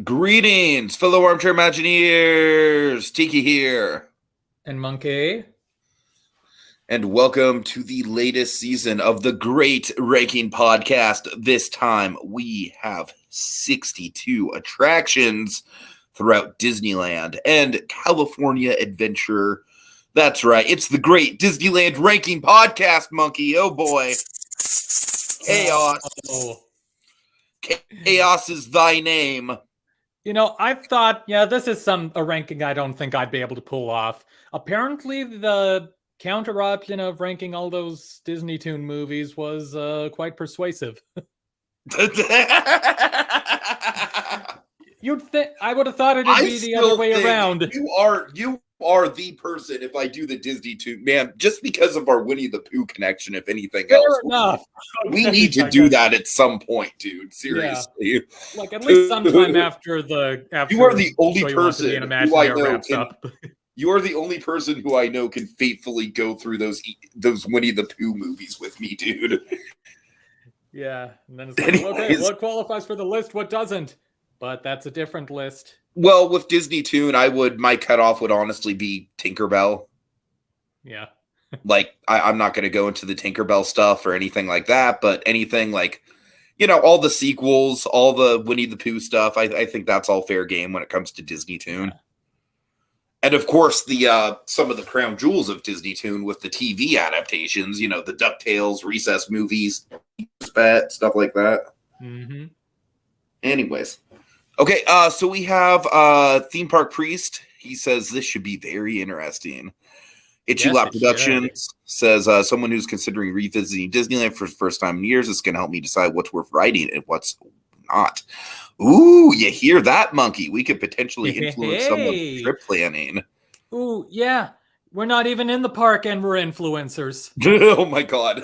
Greetings, fellow armchair Imagineers! Tiki here. And Monkey. And welcome to the latest season of the Great Ranking Podcast. This time we have 62 attractions throughout Disneyland and California Adventure. That's right, it's the Great Disneyland Ranking Podcast, Monkey. Oh boy. Chaos. Chaos is thy name. You know, I've thought, this is a ranking I don't think I'd be able to pull off. Apparently, the counter option of ranking all those Disney Toon movies was quite persuasive. You'd think I would have thought it'd be the other way around. You are the person if I do the Disney Toon, man, just because of our Winnie the Pooh connection, if anything Fair else. Enough. We need to do that at some point, dude. Seriously. Yeah. Like at least sometime after you are the only person who I know up. You are the only person who I know can faithfully go through those Winnie the Pooh movies with me, dude. Yeah. And then it's like, okay, what qualifies for the list, what doesn't? But that's a different list. Well, with Disney Toon, my cutoff would honestly be Tinkerbell. Yeah. Like, I'm not going to go into the Tinkerbell stuff or anything like that, but anything like, all the sequels, all the Winnie the Pooh stuff, I think that's all fair game when it comes to Disney Toon. Yeah. And of course, some of the crown jewels of Disney Toon with the TV adaptations, the DuckTales, Recess movies, stuff like that. Mm-hmm. Anyways. Okay, so we have Theme Park Priest. He says this should be very interesting. Itchy Lap Productions says someone who's considering revisiting Disneyland for the first time in years is going to help me decide what's worth writing and what's not. Ooh, you hear that, Monkey? We could potentially influence someone's trip planning. Ooh, yeah. We're not even in the park and we're influencers. Oh, my God.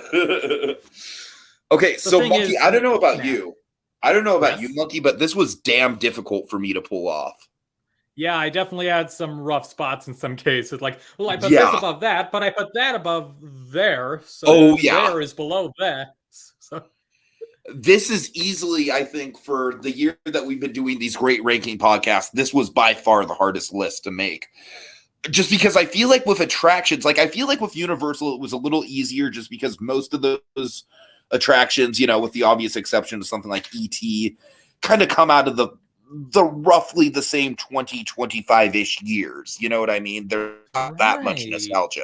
Okay, so Monkey, I don't know about you. I don't know about you, Monkey, but this was damn difficult for me to pull off. Yeah, I definitely had some rough spots in some cases. Like, well, I put this above that, but I put that above there. So there is below that. So this is easily, I think, for the year that we've been doing these great ranking podcasts, this was by far the hardest list to make. Just because I feel like with attractions, I feel like with Universal, it was a little easier just because most of those attractions, with the obvious exception of something like E.T., kind of come out of the roughly the same 20, 25-ish years. You know what I mean? There's not that much nostalgia.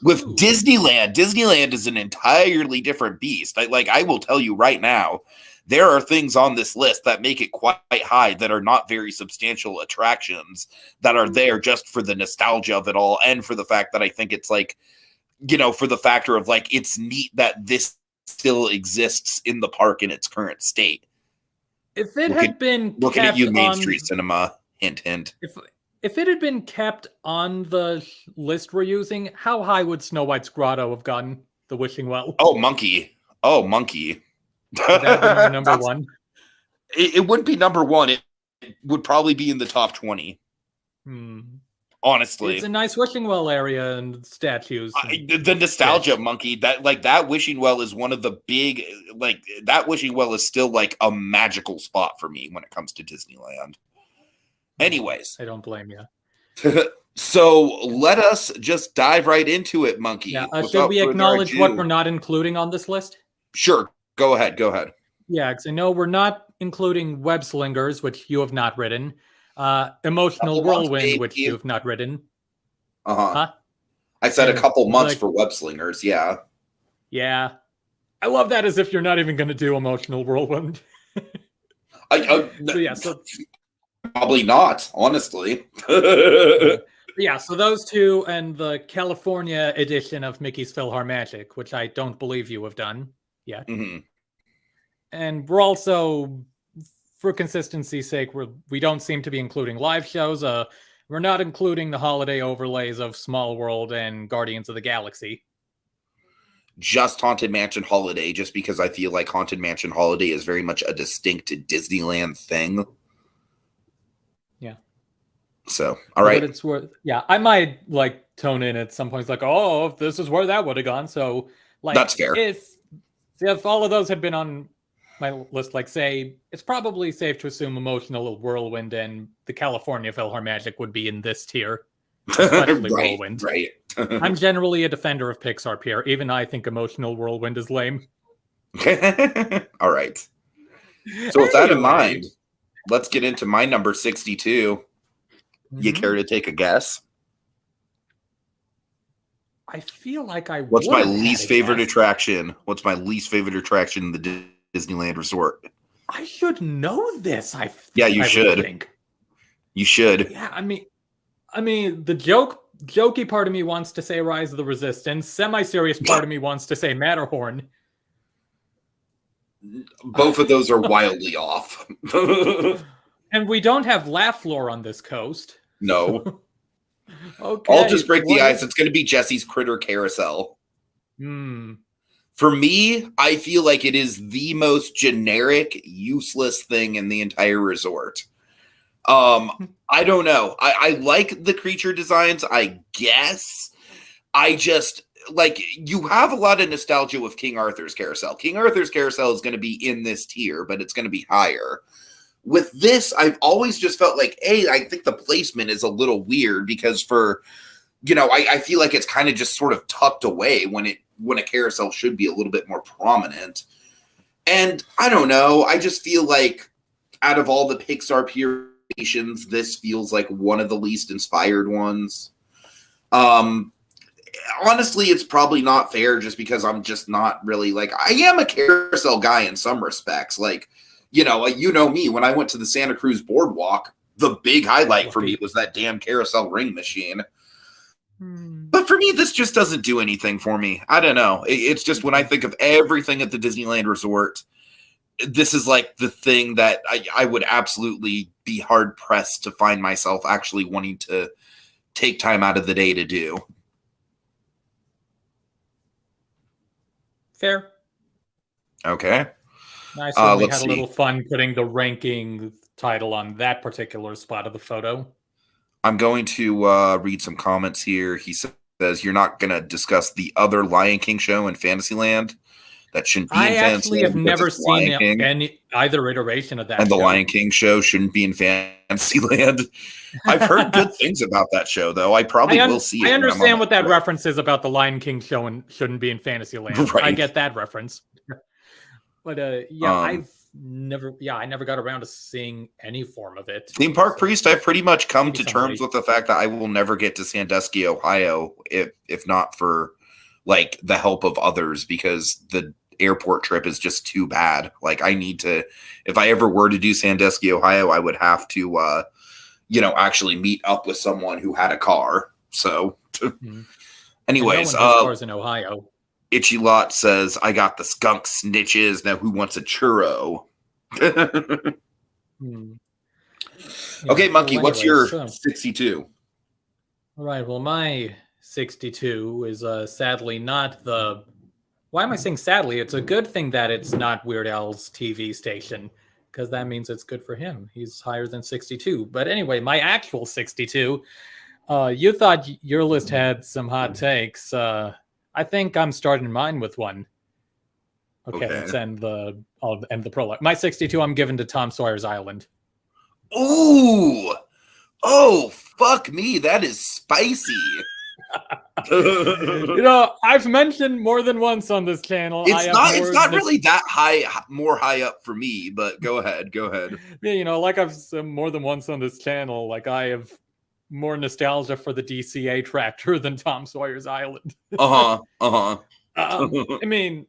With Disneyland is an entirely different beast. I will tell you right now, there are things on this list that make it quite high that are not very substantial attractions that are there just for the nostalgia of it all and for the fact that I think it's for the factor of it's neat that this still exists in the park in its current state. If it had been looking at you, Main Street Cinema, hint, hint. If it had been kept on the list we're using, how high would Snow White's Grotto have gotten? The Wishing Well. Oh, Monkey. Would that be number one? It wouldn't be number one. It would probably be in the top 20. Honestly, it's a nice wishing well area and statues. The nostalgia, Monkey. That wishing well is one of the big. That wishing well is still a magical spot for me when it comes to Disneyland. Anyways, I don't blame you. So let us just dive right into it, Monkey. Yeah. Should we acknowledge what we're not including on this list? Sure. Go ahead. Yeah, because I know we're not including Web Slingers, which you have not ridden. Emotional Whirlwind, which you've not ridden. Huh? I said a couple months for Web Slingers, yeah. Yeah. I love that as if you're not even going to do Emotional Whirlwind. So probably not, honestly. Yeah, so those two and the California edition of Mickey's PhilharMagic, which I don't believe you have done yet. Mm-hmm. And we're also, for consistency's sake, we don't seem to be including live shows. We're not including the holiday overlays of Small World and Guardians of the Galaxy. Just Haunted Mansion Holiday, just because I feel like Haunted Mansion Holiday is very much a distinct Disneyland thing. Yeah. So, all right. But it's worth, I might tone in at some points this is where that would have gone. So that's fair. If all of those had been on my list, like, say, it's probably safe to assume Emotional Whirlwind and the California Philharmagic would be in this tier, especially Right, Whirlwind. right. I'm generally a defender of Pixar here. Even I think Emotional Whirlwind is lame. All right. So with that in Anyway. mind, let's get into my number 62. You care to take a guess? I feel like I What's would my have had least a favorite guess. attraction? What's my least favorite attraction in the Disneyland Resort? I should know this. Yeah, you I should. would think. You should. Yeah, I mean, the jokey part of me wants to say Rise of the Resistance. Semi-serious part of me wants to say Matterhorn. Both of those are wildly off. And we don't have Laugh Floor on this coast. No. Okay. I'll just break the ice. It's going to be Jesse's Critter Carousel. For me, I feel like it is the most generic, useless thing in the entire resort. I don't know. I like the creature designs, I guess. I just like, you have a lot of nostalgia with King Arthur's Carousel. King Arthur's Carousel is going to be in this tier, but it's going to be higher. With this, I've always just felt like, I think the placement is a little weird because I feel like it's kind of just sort of tucked away when a carousel should be a little bit more prominent. And I don't know. I just feel like out of all the Pixar creations, this feels like one of the least inspired ones. Honestly, it's probably not fair just because I'm just not really like, I am a carousel guy in some respects. Like, you know me, when I went to the Santa Cruz Boardwalk, the big highlight for me was that damn carousel ring machine. But for me, this just doesn't do anything for me. I don't know. It's just when I think of everything at the Disneyland Resort, this is like the thing that I would absolutely be hard pressed to find myself actually wanting to take time out of the day to do. Fair. Okay. I certainly had a little fun putting the ranking title on that particular spot of the photo. I'm going to read some comments here. He says, you're not going to discuss the other Lion King show in Fantasyland? That shouldn't be in Fantasyland. I actually have never seen either iteration of that and show. The Lion King show shouldn't be in Fantasyland. I've heard good things about that show, though. I probably will see it. I understand what that reference is about the Lion King show and shouldn't be in Fantasyland. Right. I get that reference. But I never got around to seeing any form of it. Theme Park Priest, I've pretty much come to terms with the fact that I will never get to Sandusky, Ohio, if not for like the help of others, because the airport trip is just too bad. Like, I need to, if I ever were to do Sandusky, Ohio, I would have to actually meet up with someone who had a car. So anyways, no one has cars in Ohio. Itchy Lot says, I got the skunk snitches. Now who wants a churro? Okay, Monkey, what's your 62? All right, well, my 62 is sadly not the... Why am I saying sadly? It's a good thing that it's not Weird Al's TV station, because that means it's good for him. He's higher than 62. But anyway, my actual 62, you thought your list had some hot takes. I think I'm starting mine with one. Okay. Let's end the prologue. My 62, I'm giving to Tom Sawyer's Island. Ooh! Oh, fuck me. That is spicy. I've mentioned more than once on this channel. It's not really that more high up for me, but go ahead. Yeah, like I've said more than once on this channel, like I have more nostalgia for the DCA tractor than Tom Sawyer's Island. I mean,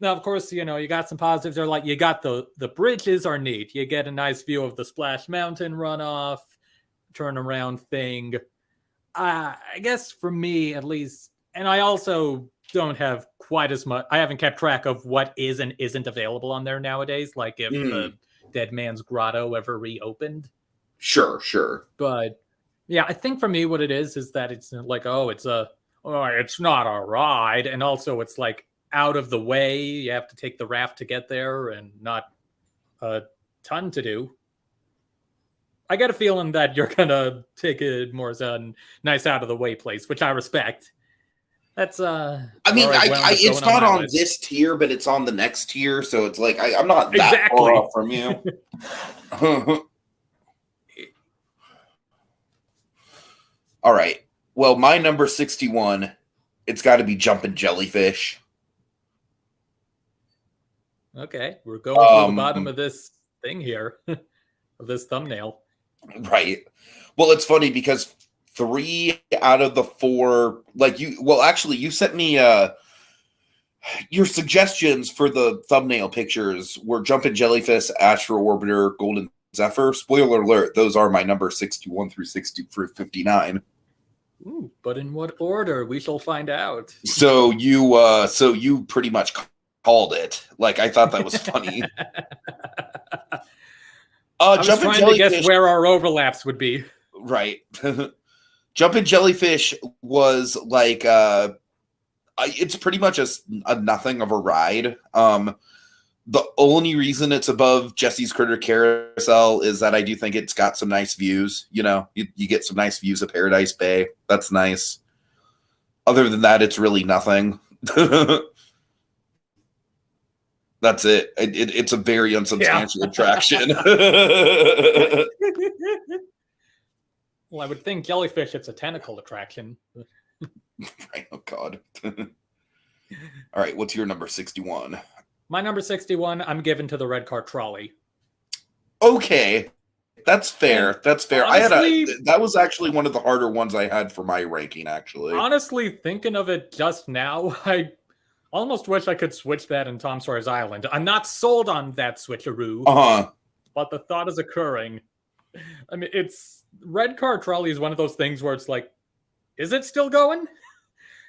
now of course, you got some positives there. Like you got the bridges are neat. You get a nice view of the Splash Mountain runoff, turnaround thing. I guess for me at least, and I also don't have quite as much. I haven't kept track of what is and isn't available on there nowadays. Like if the Dead Man's Grotto ever reopened. Sure. But yeah, I think for me, what it is that it's like, it's not a ride. And also it's like out of the way. You have to take the raft to get there and not a ton to do. I get a feeling that you're going to take it more as a nice out of the way place, which I respect. That's I mean, where I wound up it's going not my on list. this tier, but it's on the next tier, so it's like I'm not that Exactly. far off from you. All right. Well, my number 61, it's got to be Jumpin' Jellyfish. Okay, we're going for the bottom of this thing here, of this thumbnail. Right. Well, it's funny because 3 out of the 4, like you sent me your suggestions for the thumbnail pictures were Jumpin' Jellyfish, Astro Orbiter, Golden Zephyr. Spoiler alert, those are my number 61 through 59. Ooh, but in what order? We shall find out. So you pretty much called it. Like, I thought that was funny. I was trying to guess where our overlaps would be. Right. Jumpin' Jellyfish was like it's pretty much a nothing of a ride. The only reason it's above Jesse's Critter Carousel is that I do think it's got some nice views. You know, you get some nice views of Paradise Bay. That's nice. Other than that, it's really nothing. That's it. It's a very unsubstantial attraction. Well, I would think jellyfish, it's a tentacle attraction. Right. Oh, God. All right. What's your number 61? My number 61, I'm given to the red car trolley. Okay. That's fair. That's fair. Honestly, that was actually one of the harder ones I had for my ranking, actually. Honestly, thinking of it just now, I almost wish I could switch that in Tom Sawyer's Island. I'm not sold on that switcheroo. But the thought is occurring. I mean, Red Car Trolley is one of those things where it's like, is it still going?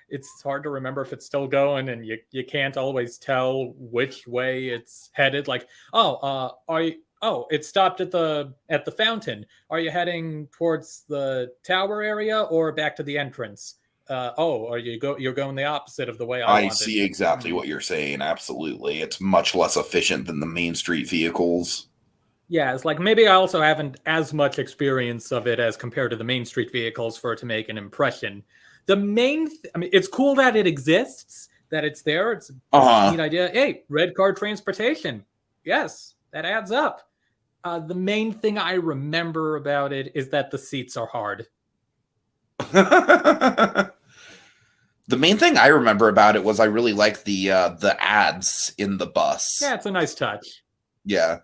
It's hard to remember if it's still going, and you can't always tell which way it's headed. Like, it stopped at the fountain. Are you heading towards the tower area or back to the entrance? You're going the opposite of the way I wanted. See exactly what you're saying. Absolutely. It's much less efficient than the Main Street vehicles. Yeah, it's like maybe I also haven't as much experience of it as compared to the Main Street vehicles for it to make an impression. The it's cool that it exists, that it's there. It's a neat idea. Hey, red car transportation. Yes, that adds up. The main thing I remember about it is that the seats are hard. The main thing I remember about it was I really liked the ads in the bus. Yeah, it's a nice touch. Yeah.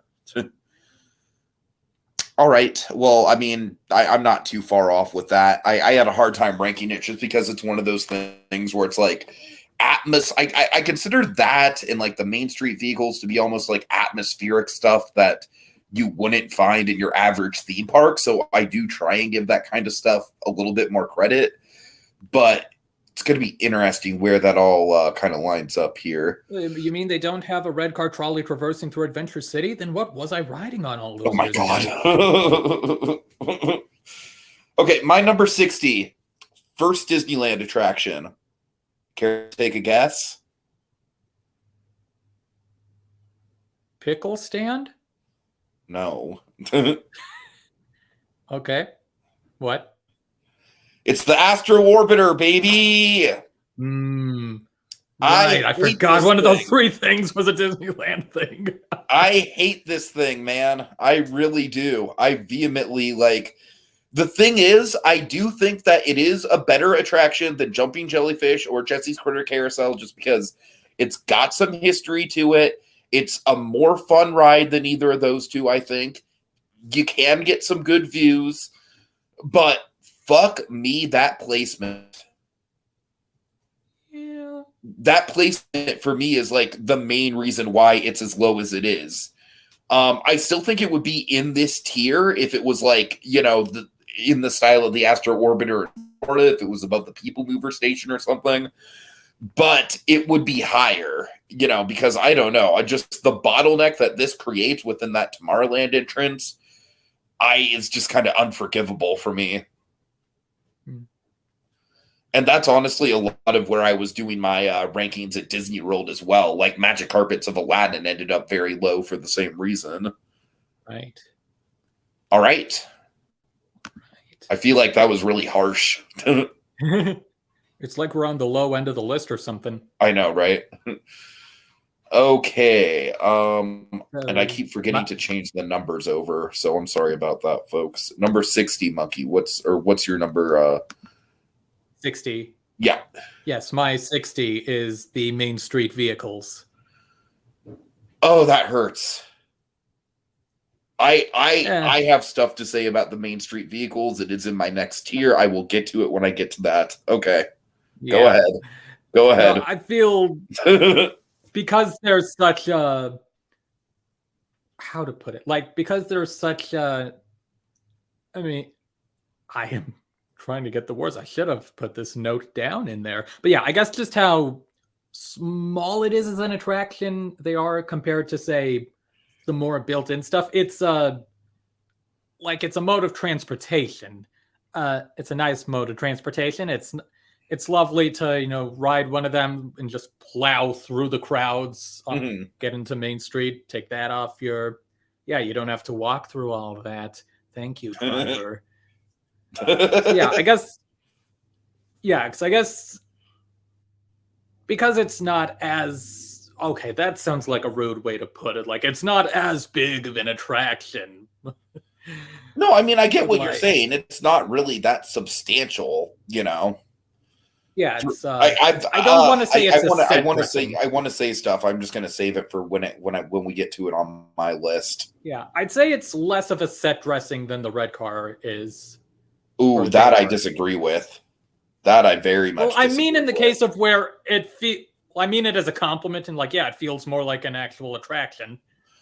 All right. Well, I mean, I'm not too far off with that. I had a hard time ranking it just because it's one of those things where it's like I consider that and like the Main Street vehicles to be almost like atmospheric stuff that you wouldn't find in your average theme park. So I do try and give that kind of stuff a little bit more credit. But it's going to be interesting where that all kind of lines up here. You mean they don't have a red car trolley traversing through Adventure City? Then what was I riding on all those? Oh my God. Okay, my number 60, first Disneyland attraction. Care to take a guess? Pickle stand? No. Okay. What? It's the Astro Orbiter, baby. Right. I forgot one of those 3 things was a Disneyland thing. I hate this thing, man. I really do. I vehemently the thing is, I do think that it is a better attraction than Jumping Jellyfish or Jesse's Critter Carousel just because it's got some history to it. It's a more fun ride than either of those two, I think. You can get some good views, but fuck me, that placement. Yeah. That placement for me is like the main reason why it's as low as it is. I still think it would be in this tier if it was like, in the style of the Astro Orbiter, or if it was above the People Mover station or something. But it would be higher, because I don't know. The bottleneck that this creates within that Tomorrowland entrance, is just kind of unforgivable for me. And that's honestly a lot of where I was doing my rankings at Disney World as well. Like Magic Carpets of Aladdin ended up very low for the same reason. Right. All right. I feel like that was really harsh. It's like we're on the low end of the list or something. I know, right? Okay. And I keep forgetting to change the numbers over, so I'm sorry about that, folks. Number 60, Monkey. What's your number? 60. Yeah. Yes, my 60 is the Main Street vehicles. Oh, that hurts. I have stuff to say about the Main Street vehicles. It is in my next tier. I will get to it when I get to that. Okay. Yeah. Go ahead. Go ahead. No, I feel because there's such a, how to put it? Like, because there's such a, I mean, I am trying to get the words. I should have put this note down in there. But yeah, I guess just how small it is as an attraction they are compared to, say, the more built-in stuff. It's like it's a mode of transportation. It's a nice mode of transportation. It's lovely to ride one of them and just plow through the crowds, get into Main Street, take that off your. Yeah, you don't have to walk through all of that. Thank you, driver. Yeah, I guess. Yeah, because I guess because it's not as okay. That sounds like a rude way to put it. Like it's not as big of an attraction. No, I mean I get what you're saying. It's not really that substantial, Yeah, it's, I don't want to say it's I want to say stuff. I'm just going to save it for when we get to it on my list. Yeah, I'd say it's less of a set dressing than the red car is. Ooh, that I disagree with. That I very much. Well, I mean, in the case of where I mean it as a compliment, and like, yeah, it feels more like an actual attraction.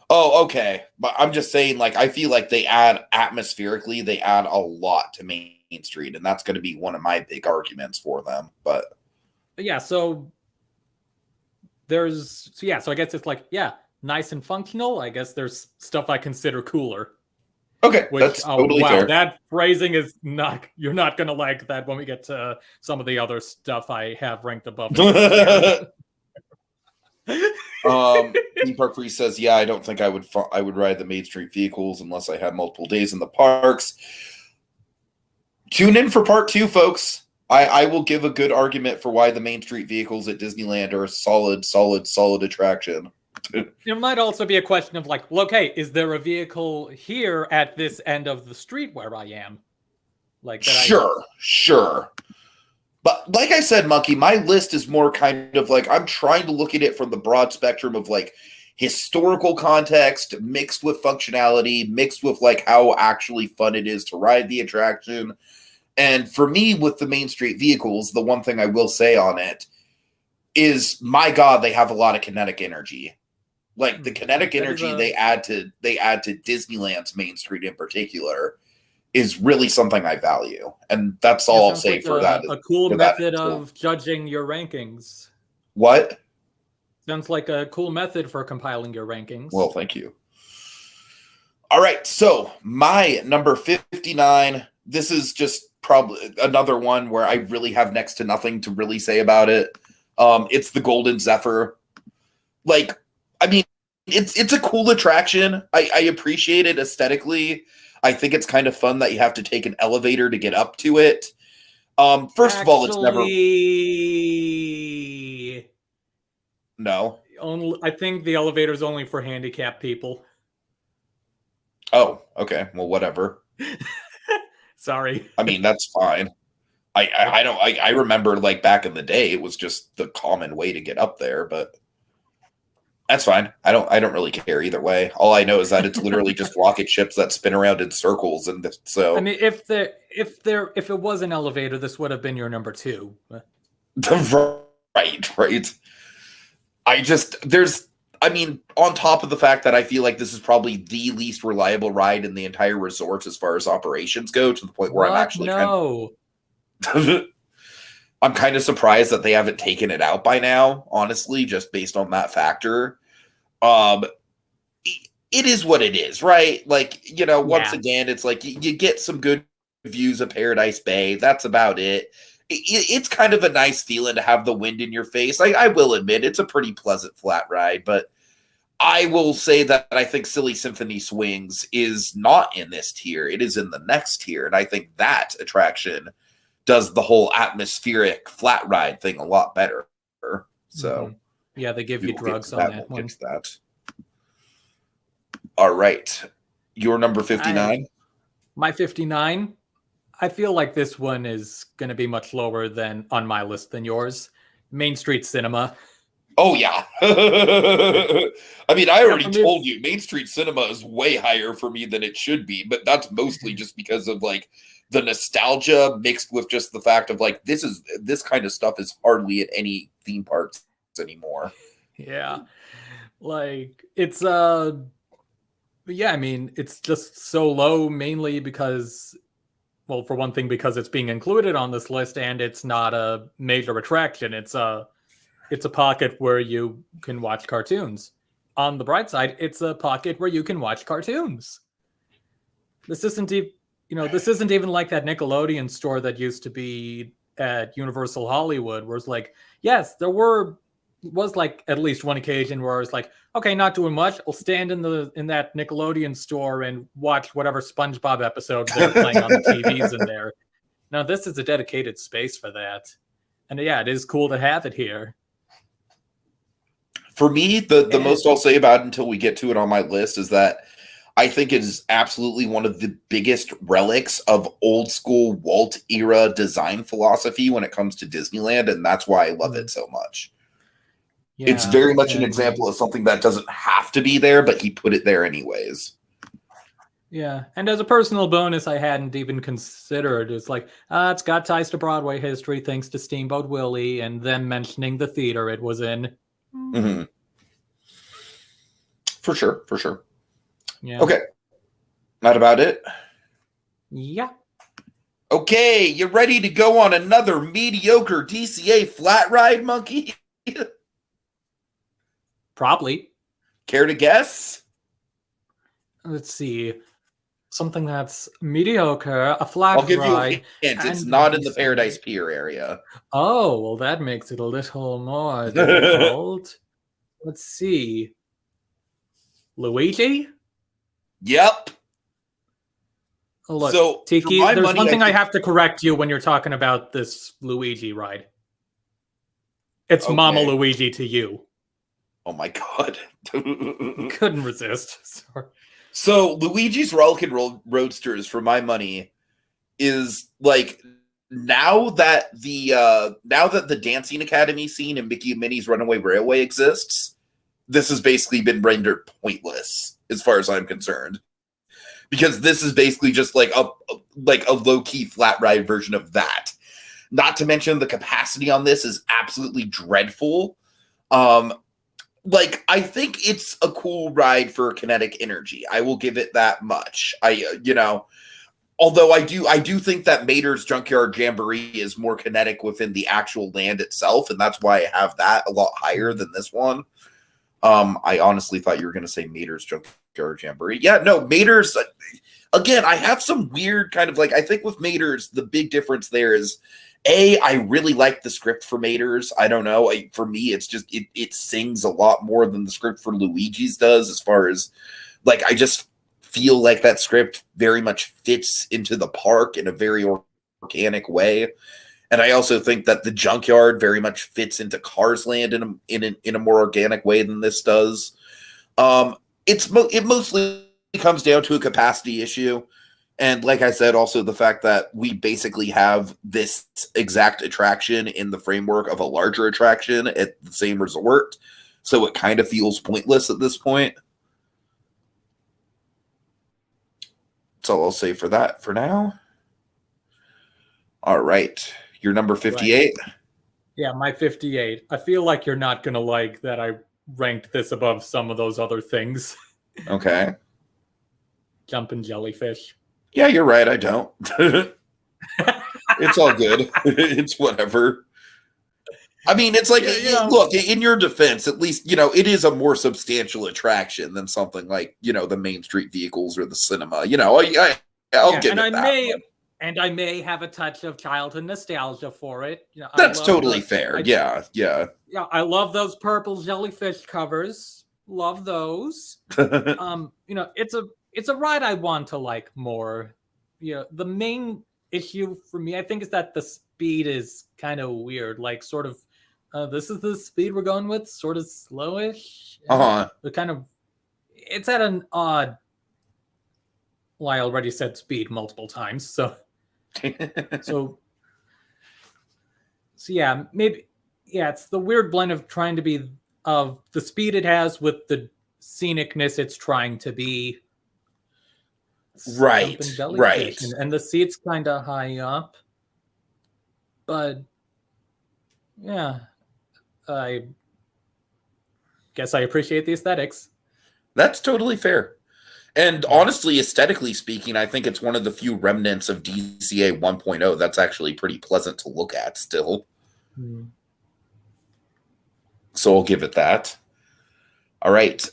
Oh, okay, but I'm just saying, like, I feel like they add atmospherically, they add a lot to Main Street, and that's going to be one of my big arguments for them. But yeah, so so I guess it's like, yeah, nice and functional. I guess there's stuff I consider cooler. Okay, that's totally fair. That phrasing is not. You're not going to like that when we get to some of the other stuff I have ranked above. Park Priest says, "Yeah, I don't think I would ride the Main Street vehicles unless I had multiple days in the parks." Tune in for part 2, folks. I will give a good argument for why the Main Street vehicles at Disneyland are a solid attraction. There might also be a question of like, well, okay, is there a vehicle here at this end of the street where I am? Like that Sure. But like I said, Monkey, my list is more kind of like I'm trying to look at it from the broad spectrum of like historical context mixed with functionality, mixed with like how actually fun it is to ride the attraction. And for me, with the Main Street vehicles, the one thing I will say on it is, my God, they have a lot of kinetic energy. Like the kinetic energy they add to Disneyland's Main Street in particular is really something I value, and that's all I'll say for that. A cool method of judging your rankings. What? Sounds like a cool method for compiling your rankings. Well, thank you. All right, so my number 59. This is just probably another one where I really have next to nothing to really say about it. It's the Golden Zephyr. Like, I mean, it's a cool attraction. I appreciate it aesthetically. I think it's kind of fun that you have to take an elevator to get up to it. First of all, it's never. No. I think the elevator is only for handicapped people. Oh, okay. Well, whatever. Sorry. I mean, that's fine. I remember like back in the day, it was just the common way to get up there, but that's fine. I don't really care either way. All I know is that it's literally just rocket ships that spin around in circles, and so. I mean, if it was an elevator, this would have been your number 2. Right. I mean, on top of the fact that I feel like this is probably the least reliable ride in the entire resort as far as operations go, to the point where I'm actually I'm kind of surprised that they haven't taken it out by now, honestly, just based on that factor. It is what it is, right? Like, once again, it's like you get some good views of Paradise Bay. That's about it. It's kind of a nice feeling to have the wind in your face. I will admit, it's a pretty pleasant flat ride, but I will say that I think Silly Symphony Swings is not in this tier. It is in the next tier, and I think that attraction does the whole atmospheric flat ride thing a lot better. So yeah, they give you drugs on that one. That. All right. Your number 59? My 59, I feel like this one is going to be much lower than on my list than yours. Main Street Cinema. Oh, yeah. I mean, I already told you, Main Street Cinema is way higher for me than it should be, but that's mostly just because of, like, the nostalgia mixed with just the fact of, like, this kind of stuff is hardly at any theme parks anymore. Yeah. Like, it's, yeah, I mean, it's just so low mainly because, well, for one thing, because it's being included on this list and it's not a major attraction. It's a pocket where you can watch cartoons. On the bright side, it's a pocket where you can watch cartoons. This isn't even like that Nickelodeon store that used to be at Universal Hollywood, where it's like, yes, there was like at least one occasion where it's like, okay, not doing much. I'll stand in that Nickelodeon store and watch whatever SpongeBob episodes they're playing on the TVs in there. Now, this is a dedicated space for that. And yeah, it is cool to have it here. For me, the most I'll say about it until we get to it on my list is that I think it is absolutely one of the biggest relics of old school Walt era design philosophy when it comes to Disneyland, and that's why I love it so much. Yeah, it's very much an example of something that doesn't have to be there, but he put it there anyways. Yeah, and as a personal bonus I hadn't even considered, it's like, it's got ties to Broadway history thanks to Steamboat Willie and them mentioning the theater it was in. Mm-hmm. For sure. Yeah. Okay. That about it? Yeah. Okay, you ready to go on another mediocre DCA flat ride, Monkey? Probably. Care to guess? Let's see. Something that's mediocre, a flat ride. I'll give you a hint. It's not in the Paradise Pier area. Oh, well, that makes it a little more difficult. Let's see. Luigi? Yep. Look, so, Tiki, there's one thing I have to correct you when you're talking about this Luigi ride. It's okay. Mama Luigi to you. Oh my god. Couldn't resist. Sorry. So Luigi's Rollickin' Roadsters, for my money, is like now that the Dancing Academy scene in Mickey and Minnie's Runaway Railway exists, this has basically been rendered pointless as far as I'm concerned. Because this is basically just like a low-key flat ride version of that. Not to mention the capacity on this is absolutely dreadful. I think it's a cool ride for kinetic energy. I will give it that much. Although I do think that Mater's Junkyard Jamboree is more kinetic within the actual land itself, and that's why I have that a lot higher than this one. I honestly thought you were going to say Mater's Junkyard Jamboree. Yeah, no, Mater's, again, I have some weird kind of I think with Mater's, the big difference there is, I really like the script for Mater's. I don't know. For me, it's just, it sings a lot more than the script for Luigi's does as far as, I just feel like that script very much fits into the park in a very organic way. And I also think that the Junkyard very much fits into Cars Land in a more organic way than this does. It mostly comes down to a capacity issue. And like I said, also the fact that we basically have this exact attraction in the framework of a larger attraction at the same resort. So it kind of feels pointless at this point. That's all I'll say for that for now. All right. Your number 58? Right. Yeah, my 58. I feel like you're not going to like that I ranked this above some of those other things. Okay. Jumpin' Jellyfish. Yeah, you're right. I don't. It's all good. It's whatever. I mean, it's look, in your defense, at least, it is a more substantial attraction than something like, the Main Street Vehicles or the cinema. I'll give it that. And I may have a touch of childhood nostalgia for it. That's totally fair. Yeah. Yeah, I love those purple jellyfish covers. Love those. It's a ride I want to like more. The main issue for me, I think, is that the speed is kind of weird. Like, sort of, this is the speed we're going with, sort of slowish. It's at an odd. Well, I already said speed multiple times, so yeah, maybe it's the weird blend of trying to be of the speed it has with the scenicness it's trying to be. Right. And the seat's kind of high up, but yeah, I guess I appreciate the aesthetics. That's totally fair. And honestly, aesthetically speaking, I think it's one of the few remnants of DCA 1.0 that's actually pretty pleasant to look at still. So I'll give it that. All right.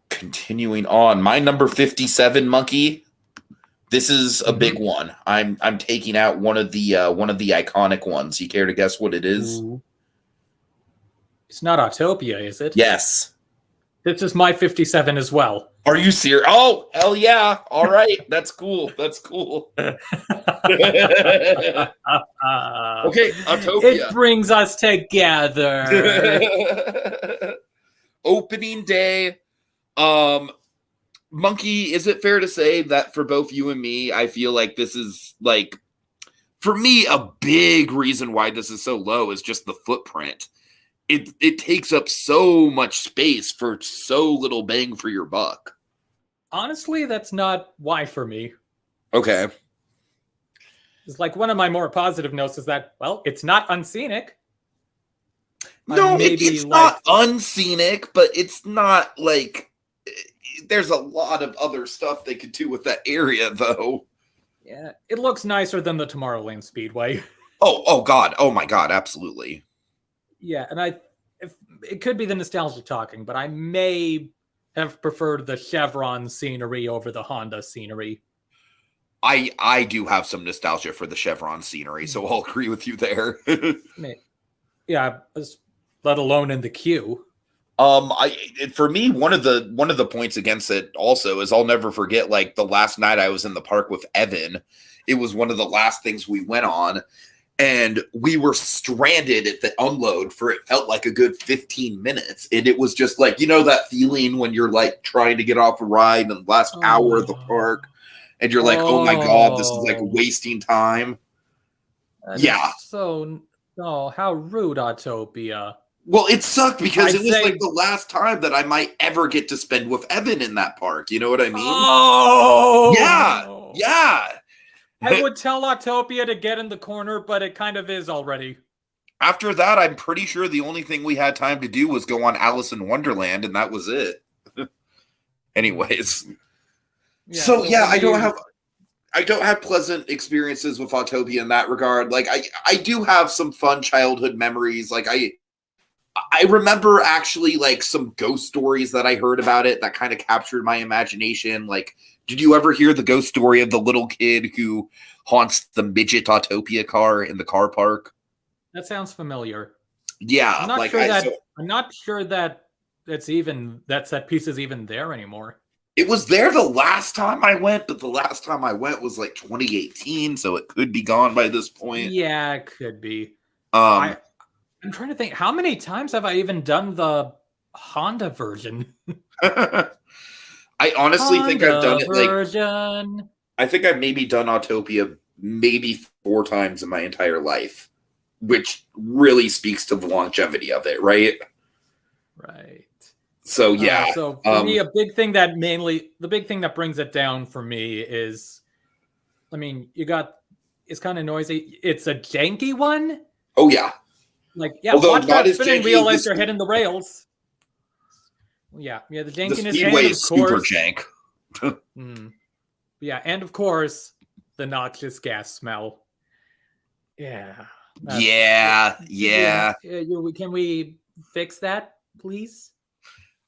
Continuing on, my number 57 monkey. This is a big one. I'm taking out one of the iconic ones. You care to guess what it is? Ooh. It's not Autopia, is it? Yes. This is my 57 as well. Are you serious? Oh, hell yeah. All right. That's cool. That's cool. Okay, Autopia. It brings us together. Opening day. Monkey, is it fair to say that for both you and me, I feel like this is, like, for me, a big reason why this is so low is just the footprint. It takes up so much space for so little bang for your buck. Honestly, that's not why for me. Okay. It's like one of my more positive notes is that, well, it's not unscenic. No, it's not unscenic, but it's not like there's a lot of other stuff they could do with that area, though. Yeah, it looks nicer than the Tomorrowland Speedway. Oh God. Oh my God, absolutely. Yeah, and it could be the nostalgia talking, but I may have preferred the Chevron scenery over the Honda scenery. I do have some nostalgia for the Chevron scenery, so I'll agree with you there. Yeah, let alone in the queue. For me, one of the points against it also is I'll never forget, like, the last night I was in the park with Evan. It was one of the last things we went on. And we were stranded at the unload for it felt like a good 15 minutes. And it was just like, you know, that feeling when you're like trying to get off a ride in the last hour of the park and you're like, oh my God, this is like wasting time. How rude, Autopia. Well, it sucked because it was like the last time that I might ever get to spend with Evan in that park. You know what I mean? Oh, yeah. I would tell Autopia to get in the corner, but it kind of is already. After that, I'm pretty sure the only thing we had time to do was go on Alice in Wonderland, and that was it. Anyways. Yeah, I don't have pleasant experiences with Autopia in that regard. Like, I do have some fun childhood memories. Like, I remember actually, like, some ghost stories that I heard about it that kind of captured my imagination. Like, did you ever hear the ghost story of the little kid who haunts the midget Autopia car in the car park? That sounds familiar. Yeah, I'm not sure that that piece is even there anymore. It was there the last time I went, but the last time I went was like 2018, so it could be gone by this point. Yeah, it could be. I'm trying to think, how many times have I even done the Honda version? I honestly think I've done it version. I think I've maybe done Autopia maybe 4 times in my entire life, which really speaks to the longevity of it, right? Right. So yeah. So for me, the big thing that brings it down for me is, I mean, it's kind of noisy. It's a janky one. Oh yeah. Like, yeah, watch that spinning wheel as you're hitting the rails. Yeah, the jankiness. The Speedway is super jank. Yeah, and of course, the noxious gas smell. Yeah. Yeah. Can we fix that, please?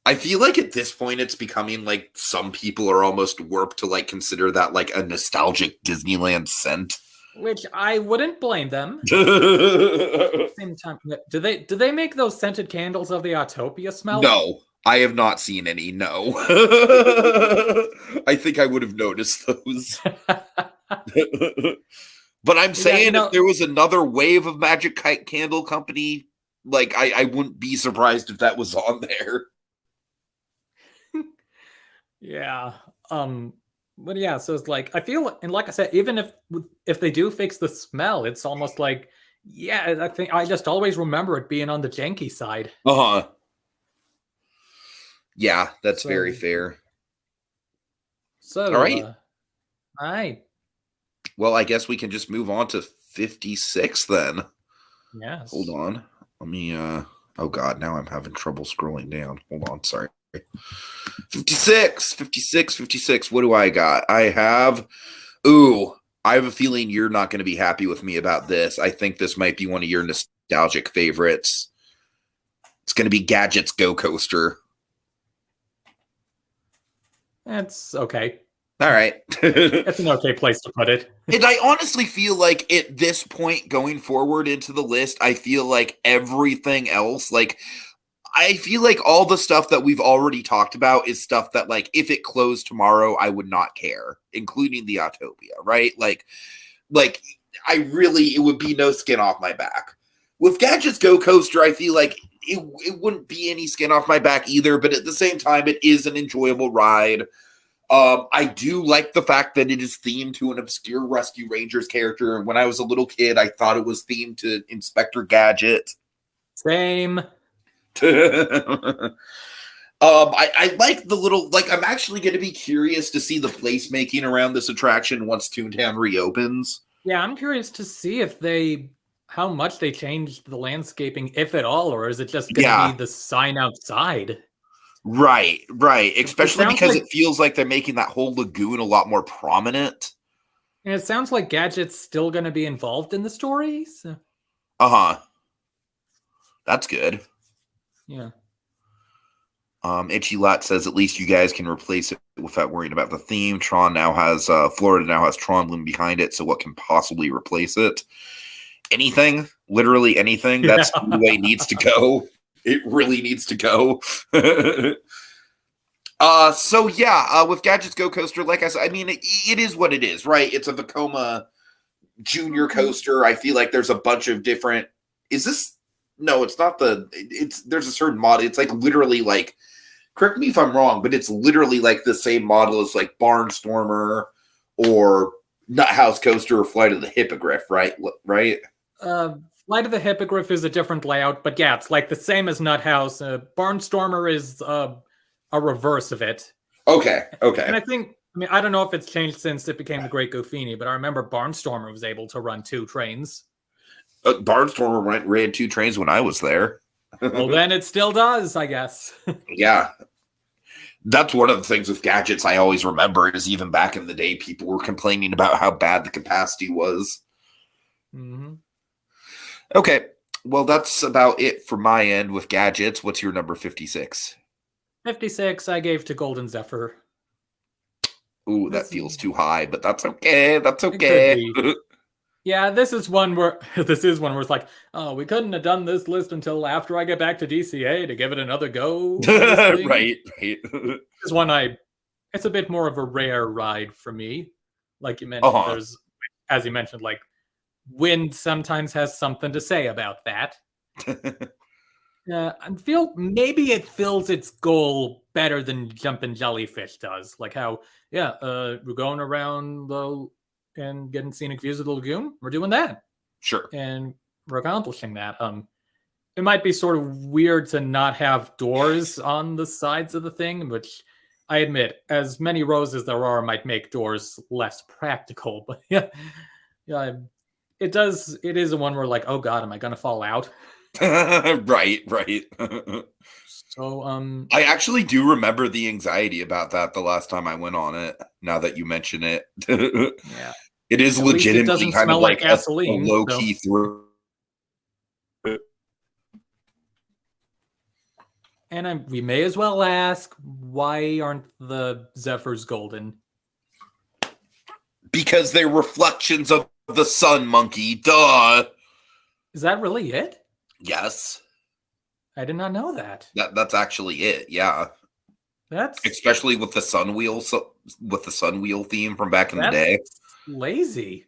I feel like at this point it's becoming like some people are almost warped to like consider that like a nostalgic Disneyland scent. Which I wouldn't blame them. At the same time, do they make those scented candles of the Autopia smell? No, I have not seen any. No, I think I would have noticed those. But I'm saying Yeah, if there was another wave of Magic Kite Candle Company, like I wouldn't be surprised if that was on there. yeah. But yeah, so it's like I feel, and like I said, even if they do fix the smell, it's almost like, yeah, I think I just always remember it being on the janky side. Uh-huh. Yeah, that's very So, fair. All so, right. all right, Well, I guess we can just move on to 56 then. Hold yes. on. Let me oh god, now I'm having trouble scrolling down. Hold on, sorry. 56, 56, 56. What do I got? I have I have a feeling you're not going to be happy with me about this. I think this might be one of your nostalgic favorites. It's going to be Gadget's Go Coaster. That's okay. All right. It's an okay place to put it. And I honestly feel like at this point going forward into the list, I feel like everything else, like I feel like all the stuff that we've already talked about is stuff that, like, if it closed tomorrow, I would not care, including the Autopia, right? Like I really, it would be no skin off my back. With Gadget's Go Coaster, I feel like it wouldn't be any skin off my back either, but at the same time, it is an enjoyable ride. I do like the fact that it is themed to an obscure Rescue Rangers character. When I was a little kid, I thought it was themed to Inspector Gadget. Same. I like the little, like, I'm actually going to be curious to see the placemaking around this attraction once Toontown reopens. Yeah, I'm curious to see how much they changed the landscaping, if at all, or is it just going to be the sign outside? Right. Especially because like, it feels like they're making that whole lagoon a lot more prominent. And it sounds like Gadget's still going to be involved in the story. So. Uh-huh. That's good. Yeah. Itchy Lot says at least you guys can replace it without worrying about the theme. Florida now has Tron Loom behind it, so what can possibly replace it? Anything, literally anything. That's the way it needs to go. It really needs to go. So yeah, with Gadget's Go Coaster, like I said, I mean, it is what it is, right? It's a Vekoma Junior coaster. I feel like there's a bunch of different. Is this? No, it's not there's a certain model. It's like literally like, correct me if I'm wrong, but it's literally like the same model as like Barnstormer or Nut House Coaster or Flight of the Hippogriff, right? Right? Flight of the Hippogriff is a different layout, but yeah, it's like the same as Nut House. Barnstormer is a reverse of it. Okay. And I don't know if it's changed since it became the Great Goofini, but I remember Barnstormer was able to run 2 trains. Barnstormer ran 2 trains when I was there. Well, then it still does, I guess. Yeah. That's one of the things with Gadgets I always remember is even back in the day, people were complaining about how bad the capacity was. Mm-hmm. Okay. Well, that's about it for my end with Gadgets. What's your number 56? 56, I gave to Golden Zephyr. Ooh, that feels too high, but that's okay. That's okay. Yeah, this is one where it's like, oh, we couldn't have done this list until after I get back to DCA to give it another go. Right. This one, it's a bit more of a rare ride for me. Like you mentioned, there's, as you mentioned, like wind sometimes has something to say about that. I feel maybe it fills its goal better than Jumpin' Jellyfish does. Like how, we're going around and getting scenic views of the lagoon. We're doing that. Sure. And we're accomplishing that. It might be sort of weird to not have doors on the sides of the thing, which I admit, as many rows as there are, might make doors less practical. But yeah, it is a one where like, oh God, am I going to fall out? Right. So, I actually do remember the anxiety about that the last time I went on it. Now that you mention it, yeah, it is legitimately kind of like gasoline, a low key through. And we may as well ask, why aren't the Zephyrs golden? Because they're reflections of the sun, monkey. Duh. Is that really it? Yes. I did not know that. That's actually it. Yeah. That's especially with the Sun Wheel, with the Sun Wheel theme from back in the day. Lazy.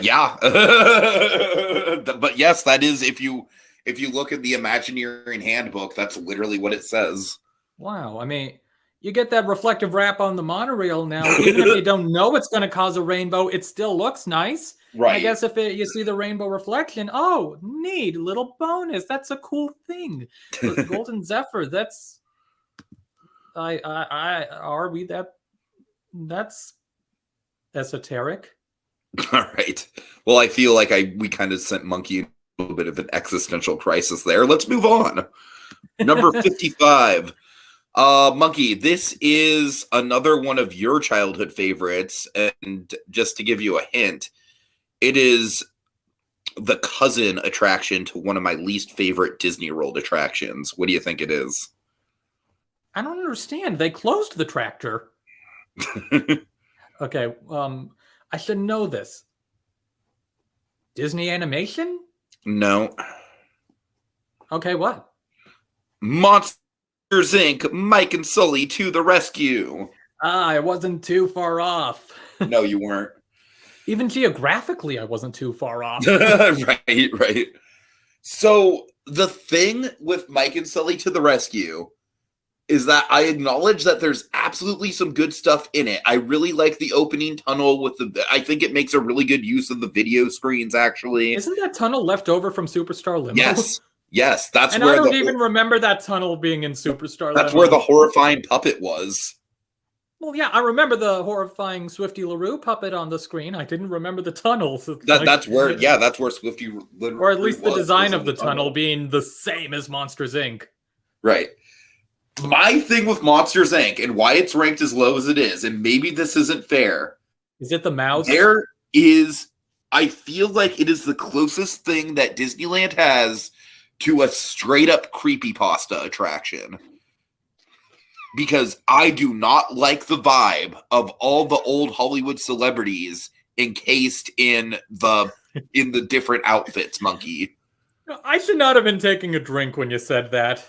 Yeah. But yes, that is, if you look at the Imagineering handbook, that's literally what it says. Wow. I mean, you get that reflective wrap on the monorail now. Even if you don't know it's going to cause a rainbow, it still looks nice. Right. And I guess if you see the rainbow reflection, oh, neat, little bonus. That's a cool thing. The Golden Zephyr. That's are we that? That's esoteric. All right. Well, I feel like we kind of sent Monkey a little bit of an existential crisis there. Let's move on. Number 55. Monkey, this is another one of your childhood favorites, and just to give you a hint, it is the cousin attraction to one of my least favorite Disney World attractions. What do you think it is? I don't understand. They closed the tractor. Okay, I should know this. Disney Animation? No. Okay, what? Monsters Inc. Mike and Sully to the rescue. I wasn't too far off. No, you weren't. Even geographically, I wasn't too far off. Right. So the thing with Mike and Sully to the rescue is that I acknowledge that there's absolutely some good stuff in it. I really like the opening tunnel I think it makes a really good use of the video screens, actually. Isn't that tunnel left over from Superstar Limo? Yes, that's and where I don't even remember that tunnel being in Superstar Limo. That's where the horrifying puppet was. Well, yeah, I remember the horrifying Swifty LaRue puppet on the screen. I didn't remember the tunnels. That's where Swifty LaRue or at least the design of the tunnel being the same as Monsters, Inc. Right. My thing with Monsters, Inc. and why it's ranked as low as it is, and maybe this isn't fair. Is it the mouse? I feel like it is the closest thing that Disneyland has to a straight-up creepypasta attraction. Because I do not like the vibe of all the old Hollywood celebrities encased in the different outfits, Monkey. I should not have been taking a drink when you said that.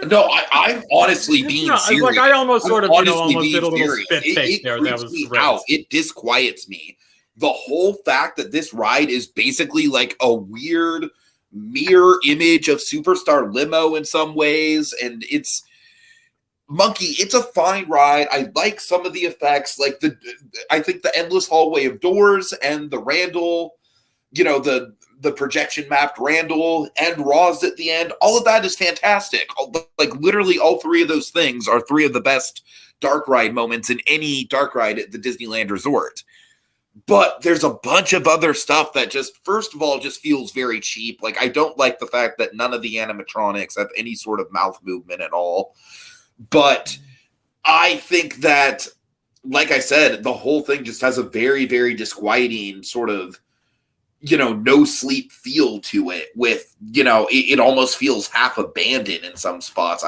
No, I'm honestly being serious. Like I almost did a little serious. spit take there. That was out. It disquiets me. The whole fact that this ride is basically like a weird mirror image of Superstar Limo in some ways, and it's Monkey, it's a fine ride. I like some of the effects, like I think the endless hallway of doors and the Randall, the projection mapped Randall and Roz at the end. All of that is fantastic. Like literally all three of those things are three of the best dark ride moments in any dark ride at the Disneyland Resort. But there's a bunch of other stuff that just, first of all, just feels very cheap. Like I don't like the fact that none of the animatronics have any sort of mouth movement at all. But I think that, like I said, the whole thing just has a very, very disquieting sort of, no sleep feel to it with, it almost feels half abandoned in some spots.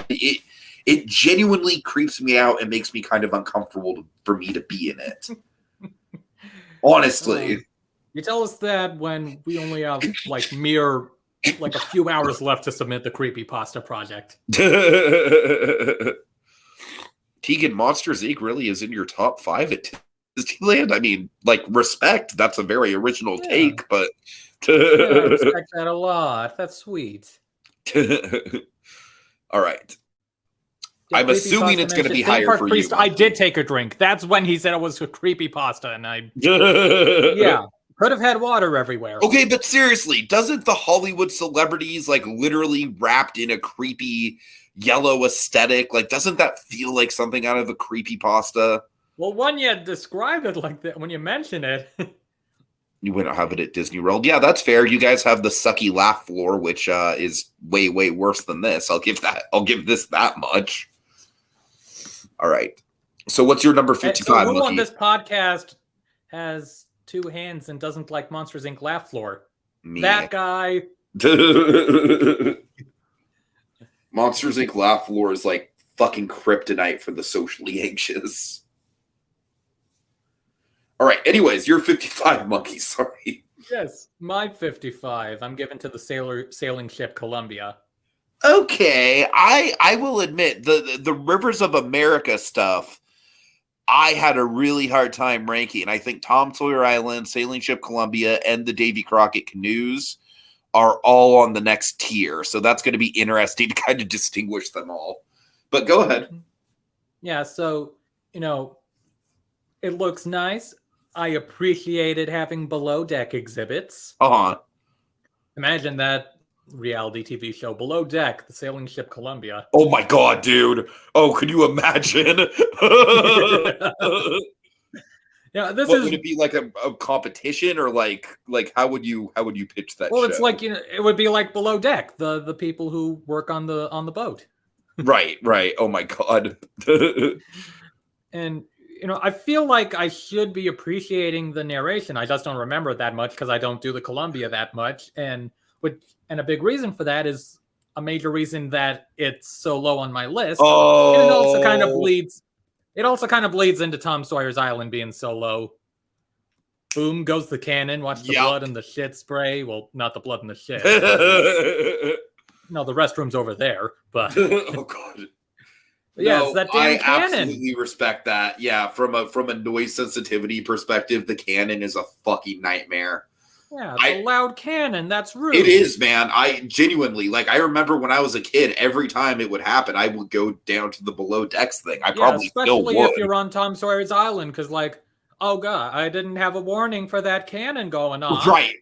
It genuinely creeps me out and makes me kind of uncomfortable for me to be in it. Honestly. You tell us that when we only have a few hours left to submit the creepypasta project. Tegan, Monsters Inc. really is in your top 5 at Disneyland. I mean, respect. That's a very original take, but I respect that a lot. That's sweet. All right. I'm assuming it's going to be higher for you. I did take a drink. That's when he said it was a creepypasta, and I could have had water everywhere. Okay, but seriously, doesn't the Hollywood celebrities literally wrapped in a creepy yellow aesthetic? Doesn't that feel like something out of a creepypasta? Well, when you describe it like that, when you mention it. You wouldn't have it at Disney World. Yeah, that's fair. You guys have the sucky laugh floor, which is way, way worse than this. I'll give this that much. All right. So what's your number 55? So who on this podcast has 2 hands and doesn't like Monsters Inc. laugh floor? Me. That guy. Monsters Inc. laugh floor is like fucking kryptonite for the socially anxious. All right. Anyways, you're 55, Monkey. Sorry. Yes, my 55. I'm given to the sailing ship Columbia. Okay, I will admit the Rivers of America stuff. I had a really hard time ranking. I think Tom Sawyer Island, Sailing Ship Columbia, and the Davy Crockett canoes are all on the next tier. So that's going to be interesting to kind of distinguish them all. But go ahead. Yeah, so, it looks nice. I appreciated having below deck exhibits. Imagine that reality TV show, Below Deck, the Sailing Ship Columbia. Oh my God, dude. Oh, could you imagine? Would it be like a competition, or like how would you pitch that well, show? It's like, it would be like Below Deck, the people who work on the boat. Right. Oh my God. And I feel like I should be appreciating the narration. I just don't remember it that much because I don't do the Columbia that much. And a big reason for that is a major reason that it's so low on my list. Oh. And it also kind of bleeds into Tom Sawyer's Island being so low. Boom goes the cannon. Watch the blood and the shit spray. Well, not the blood and the shit. No, the restroom's over there. But oh God. Yeah, it's that damn cannon. I absolutely respect that. Yeah, from a noise sensitivity perspective, the cannon is a fucking nightmare. Yeah, it's a loud cannon. That's rude. It is, man. I genuinely, I remember when I was a kid, every time it would happen, I would go down to the below decks thing. I probably still would. Especially if you're on Tom Sawyer's Island, because oh God, I didn't have a warning for that cannon going off. Right.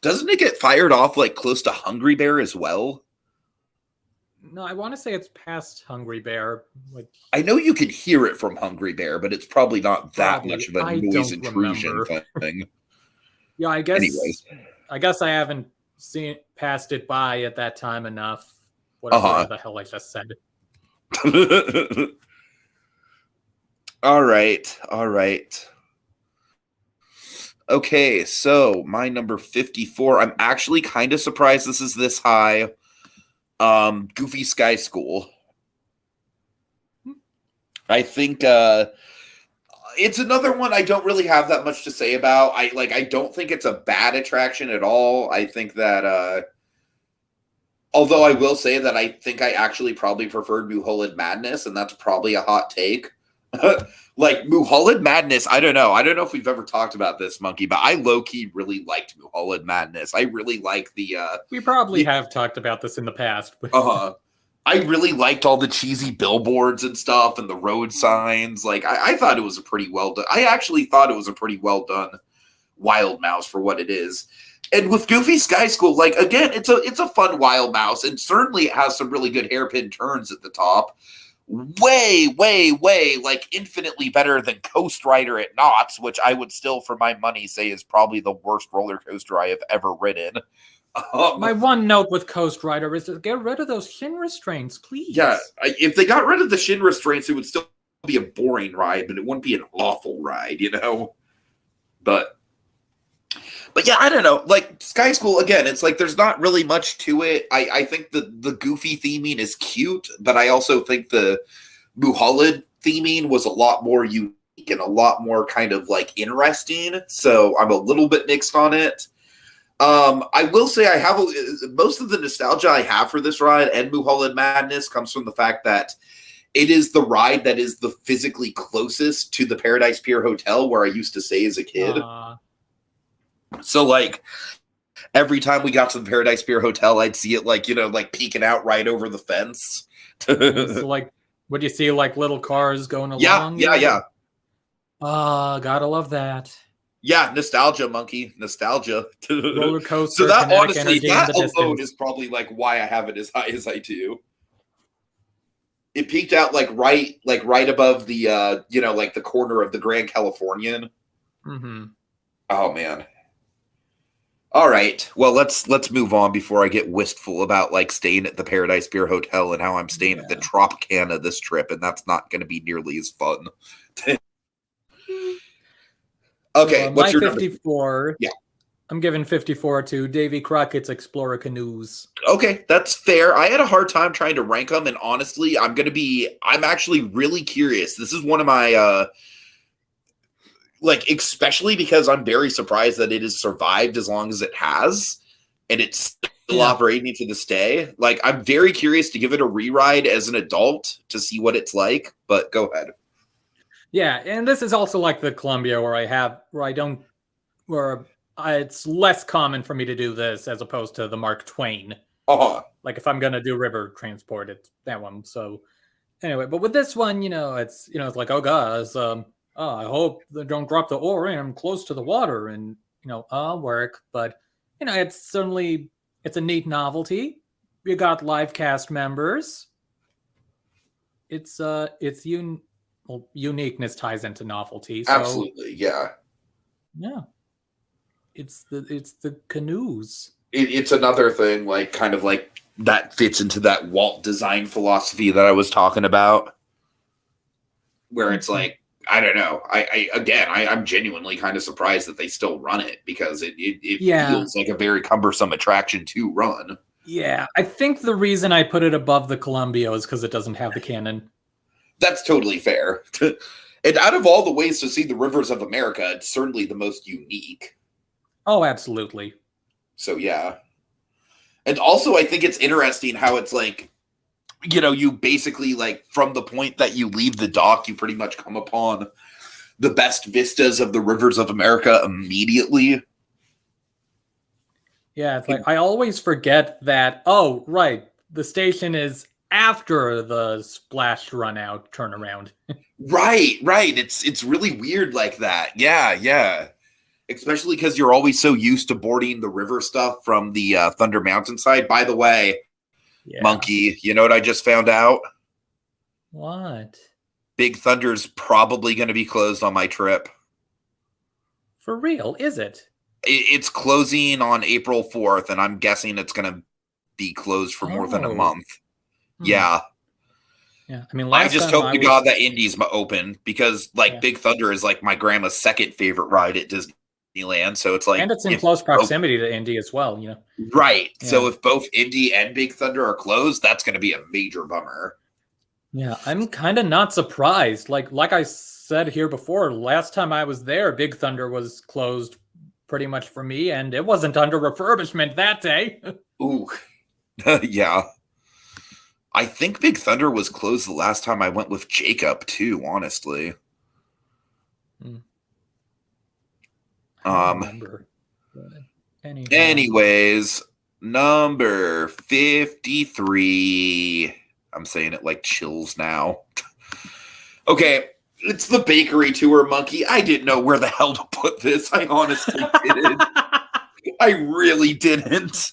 Doesn't it get fired off close to Hungry Bear as well? No, I want to say it's past Hungry Bear. I know you can hear it from Hungry Bear, but it's probably not that much of a noise intrusion thing. Yeah, I guess. Anyways. I guess I haven't passed it by at that time enough. Whatever the hell I just said. All right. Okay, so my number 54. I'm actually kind of surprised this is this high. Goofy Sky School. I think it's another one I don't really have that much to say about. I don't think it's a bad attraction at all. I think that although I will say that I think I actually probably preferred Mulholland Madness, and that's probably a hot take. Mulholland Madness, I don't know if we've ever talked about this, Monkey, but I low-key really liked Mulholland Madness. I really like we probably have talked about this in the past. I really liked all the cheesy billboards and stuff and the road signs. I thought it was a pretty well done. I actually thought it was a pretty well done Wild Mouse for what it is. And with Goofy Sky School, again, it's a fun Wild Mouse, and certainly it has some really good hairpin turns at the top. Way, infinitely better than Coast Rider at Knott's, which I would still, for my money, say is probably the worst roller coaster I have ever ridden. My one note with Coast Rider is to get rid of those shin restraints, please. Yeah, if they got rid of the shin restraints, it would still be a boring ride, but it wouldn't be an awful ride, But yeah, I don't know. Sky School, again, it's there's not really much to it. I think the Goofy theming is cute, but I also think the Mulholland theming was a lot more unique and a lot more kind of interesting. So I'm a little bit mixed on it. I will say I have most of the nostalgia I have for this ride and Mulholland Madness comes from the fact that it is the ride that is the physically closest to the Paradise Pier Hotel where I used to stay as a kid. So every time we got to the Paradise Pier Hotel, I'd see it peeking out right over the fence. So would you see little cars going along? Yeah. Gotta love that. Yeah, nostalgia, Monkey, nostalgia. Roller coaster. So that honestly, that alone is probably why I have it as high as I do. It peaked out right above the the corner of the Grand Californian. Mm-hmm. Oh man. All right. Well, let's move on before I get wistful about staying at the Paradise Pier Hotel and how I'm staying at the Tropicana this trip, and that's not going to be nearly as fun. Okay, what's your 54? Number? Yeah, I'm giving 54 to Davy Crockett's Explorer Canoes. Okay, that's fair. I had a hard time trying to rank them, and honestly, I'm actually really curious. This is one of my especially because I'm very surprised that it has survived as long as it has, and it's still operating to this day. Like, I'm very curious to give it a reride as an adult to see what it's like, but go ahead. Yeah, and this is also like the Columbia where it's less common for me to do this as opposed to the Mark Twain. Like if I'm gonna do river transport, it's that one. So anyway, but with this one, it's like, oh guys, I hope they don't drop the oar in. I'm close to the water, and I'll work. But it's a neat novelty. You got live cast members. Uniqueness ties into novelty. So, absolutely, yeah. It's the canoes. It's another thing, like kind of like that fits into that Walt design philosophy that I was talking about, where it's like, I don't know. I'm genuinely kind of surprised that they still run it, because it feels like a very cumbersome attraction to run. Yeah, I think the reason I put it above the Columbia is because it doesn't have the cannon. That's totally fair. And out of all the ways to see the rivers of America, it's certainly the most unique. Oh, absolutely. So, yeah. And also, I think it's interesting how it's like, you basically, like, from the point that you leave the dock, you pretty much come upon the best vistas of the rivers of America immediately. Yeah, it's like, I always forget that, oh, right, the station is after the splash run out turnaround. Right. It's really weird like that. Yeah. Especially because you're always so used to boarding the river stuff from the Thunder Mountain side. By the way, Monkey, you know what I just found out? What? Big Thunder's probably going to be closed on my trip. For real, is it? It's closing on April 4th, and I'm guessing it's going to be closed for more than a month. Yeah. Yeah, I mean, I just hope to God that Indy's open, because Big Thunder is like my grandma's second favorite ride at Disneyland. So it's like, and it's in close proximity to Indy as well, Right. Yeah. So if both Indy and Big Thunder are closed, that's going to be a major bummer. Yeah, I'm kind of not surprised. Like I said here before, last time I was there, Big Thunder was closed pretty much for me, and it wasn't under refurbishment that day. Ooh, yeah. I think Big Thunder was closed the last time I went with Jacob too, honestly. I don't remember. Anyways, number 53. I'm saying it like chills now. Okay, it's the bakery tour, Monkey. I didn't know where the hell to put this. I honestly didn't. I really didn't.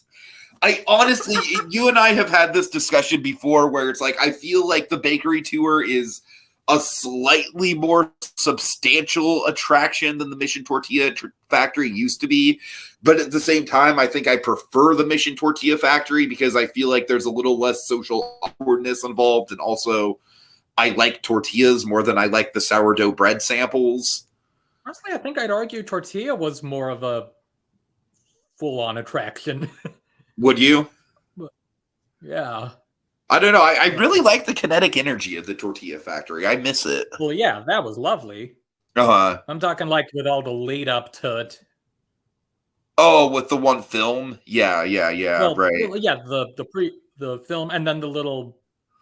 I honestly, you and I have had this discussion before where it's like, I feel like the bakery tour is a slightly more substantial attraction than the Mission Tortilla Factory used to be. But at the same time, I think I prefer the Mission Tortilla Factory because I feel like there's a little less social awkwardness involved. And also, I like tortillas more than I like the sourdough bread samples. Honestly, I think I'd argue tortilla was more of a full-on attraction. Would you? Yeah. I don't know. I really like the kinetic energy of the Tortilla Factory. I miss it. Well, yeah, that was lovely. Uh-huh. I'm talking like with all the lead up to it. Oh, with the one film? Yeah, well, right. Well, yeah, the film and then the little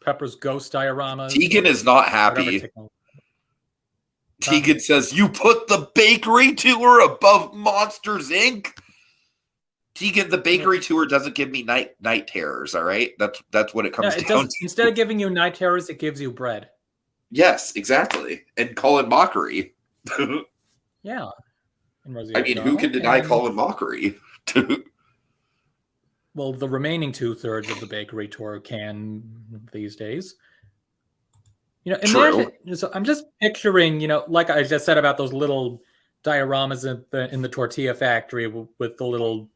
Pepper's Ghost dioramas. Tegan is not happy. Tegan says, "You put the bakery tour above Monsters, Inc.?" Tegan, the bakery tour doesn't give me night terrors, all right? That's what it comes down to. Instead of giving you night terrors, it gives you bread. Yes, exactly. And Colin Mockery. Yeah. I mean, who can deny Colin Mockery? Well, the remaining 2/3 of the bakery tour can these days. Imagine, so I'm just picturing, like I just said about those little dioramas in the tortilla factory with the little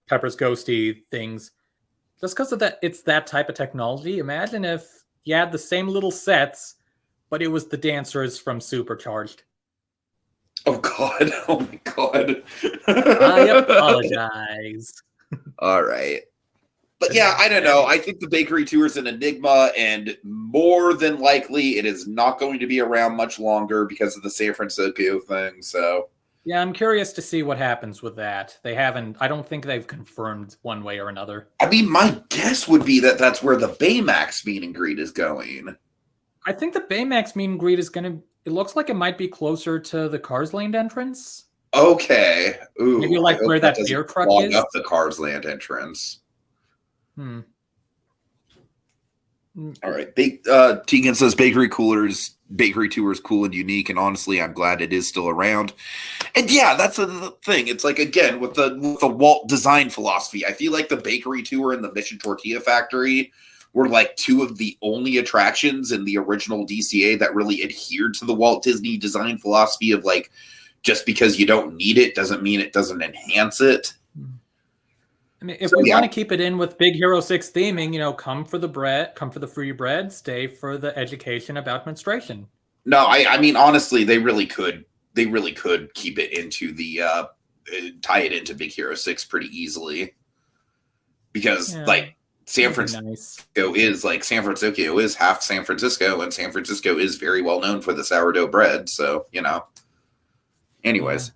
Pepper's Ghosty things. Just because of that, it's that type of technology. Imagine if you had the same little sets, but it was the dancers from Supercharged. Oh, God. Oh, my God. I apologize. All right. But yeah, I don't know. I think the bakery tour is an enigma, and more than likely it is not going to be around much longer because of the San Francisco thing. So Yeah, I'm curious to see what happens with that. I don't think they've confirmed one way or another. I mean, my guess would be that that's where the Baymax meet and greet is going. I think the Baymax meet and greet is it looks like it might be closer to the Cars Land entrance. Okay. Ooh, Maybe like where that beer truck clog is. up the Cars Land entrance. All right. Tegan says bakery tour is cool and unique, and honestly, I'm glad it is still around. And yeah, that's the thing. It's like, again, with the Walt design philosophy, I feel like the bakery tour and the Mission Tortilla Factory were like two of the only attractions in the original DCA that really adhered to the Walt Disney design philosophy of like, just because you don't need it doesn't mean it doesn't enhance it. I mean, if we want to keep it in with Big Hero 6 theming, come for the bread, come for the free bread, stay for the education about menstruation. No, I mean, honestly, they really could keep it into the tie it into Big Hero 6 pretty easily, because like San Francisco is half San Francisco, and San Francisco is very well known for the sourdough bread. So, anyways.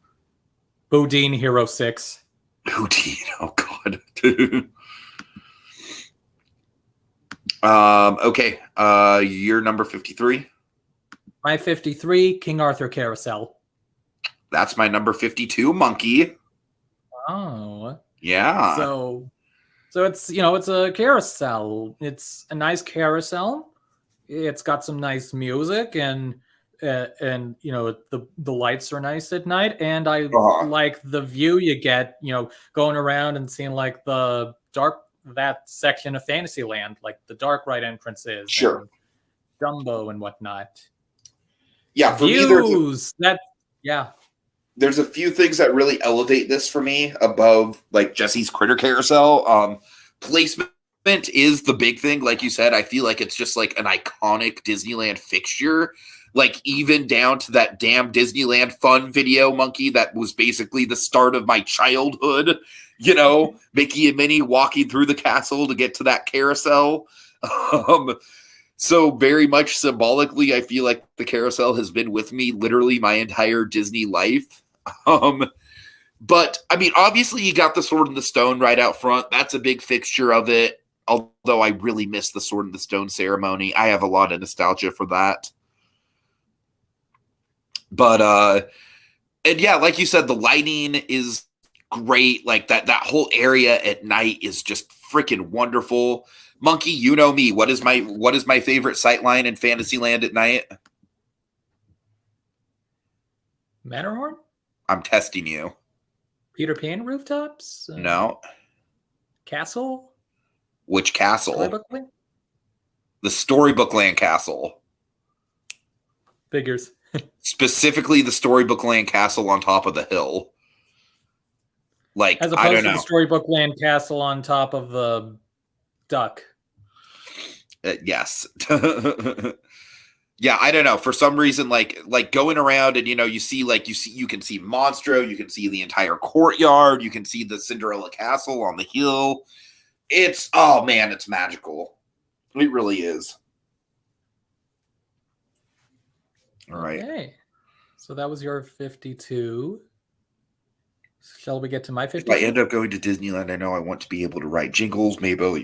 Bodine Hero 6. Bodine, oh God. Okay. You're number 53. My 53, King Arthur Carousel. That's my number 52, Monkey. Oh. Yeah. So it's, it's a carousel. It's a nice carousel. It's got some nice music, and the lights are nice at night, and I like the view you get, going around and seeing like that section of Fantasyland, like the dark ride entrances, sure, Dumbo and whatnot. Yeah, for views, me, there's a few things that really elevate this for me above like Jesse's Critter Carousel. Placement is the big thing, like you said. I feel like it's just like an iconic Disneyland fixture. Like, even down to that damn Disneyland Fun video, Monkey, that was basically the start of my childhood, Mickey and Minnie walking through the castle to get to that carousel. So very much symbolically, I feel like the carousel has been with me literally my entire Disney life. But, I mean, obviously you got the Sword in the Stone right out front. That's a big fixture of it, although I really miss the Sword in the Stone ceremony. I have a lot of nostalgia for that. But, and yeah, like you said, the lighting is great. Like that whole area at night is just freaking wonderful. Monkey, you know me. What is my favorite sightline in Fantasyland at night? Matterhorn? I'm testing you. Peter Pan rooftops? No. Castle? Which castle? Storybookland? The Storybook Land Castle. Figures. Specifically the Storybook Land Castle on top of the hill. Like, as opposed to the Storybook Land Castle on top of the duck. Yes. Yeah, I don't know. For some reason, like going around and, you can see Monstro, you can see the entire courtyard, you can see the Cinderella Castle on the hill. It's magical. It really is. All right. Okay. So that was your 52. Shall we get to my 52? If I end up going to Disneyland, I know I want to be able to ride Jingles. Maybe I'll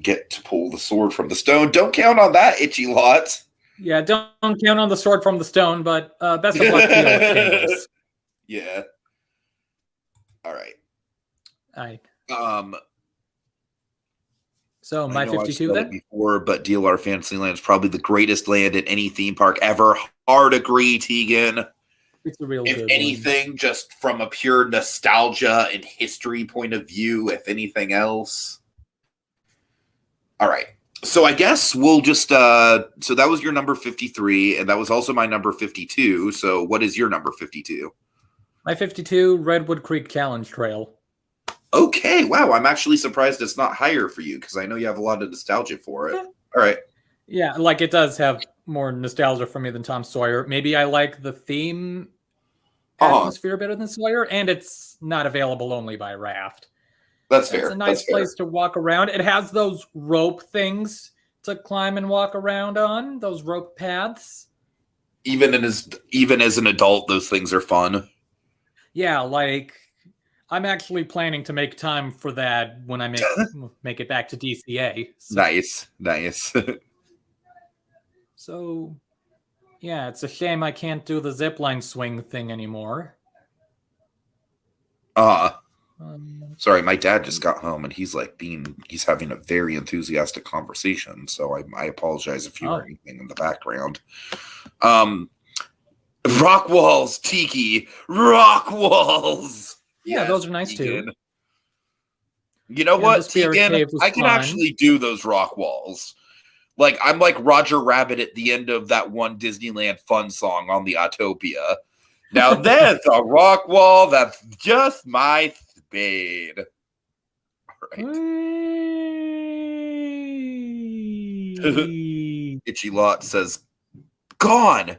get to pull the sword from the stone. Don't count on that, Itchy Lot. Yeah, don't count on the sword from the stone, but best of luck to you with Jingles. Yeah. All right. So my 52 then? Before, but DLR Fantasyland is probably the greatest land in any theme park ever. Hard agree, Tegan. It's a real if good anything, one. Just from a pure nostalgia and history point of view, if anything else. All right. So I guess we'll just so that was your number 53, and that was also my number 52. So what is your number 52? My 52, Redwood Creek Challenge Trail. Okay, wow. I'm actually surprised it's not higher for you because I know you have a lot of nostalgia for it. Yeah. All right. Yeah, like it does have more nostalgia for me than Tom Sawyer. Maybe I like the theme atmosphere better than Sawyer, and it's not available only by raft. That's fair. It's a nice place to walk around. It has those rope things to climb and walk around on, those rope paths. Even as an adult, those things are fun. Yeah, like I'm actually planning to make time for that when I make it back to DCA. Nice. So yeah, it's a shame I can't do the zipline swing thing anymore. uh Um, Sorry, my dad just got home and he's having a very enthusiastic conversation. So I apologize if you hear oh, anything in the background. Um, rock walls, Tiki, rock walls. yeah, Yes, those are nice Tegan. too. You know And the what, Spirit Tegan? Cave was I can fun. actually do those rock walls. Like I'm like Roger Rabbit at the end of that one Disneyland fun song on the Autopia. Now that's a rock wall. That's just my spade. All right. Itchy Lot says, "Gone."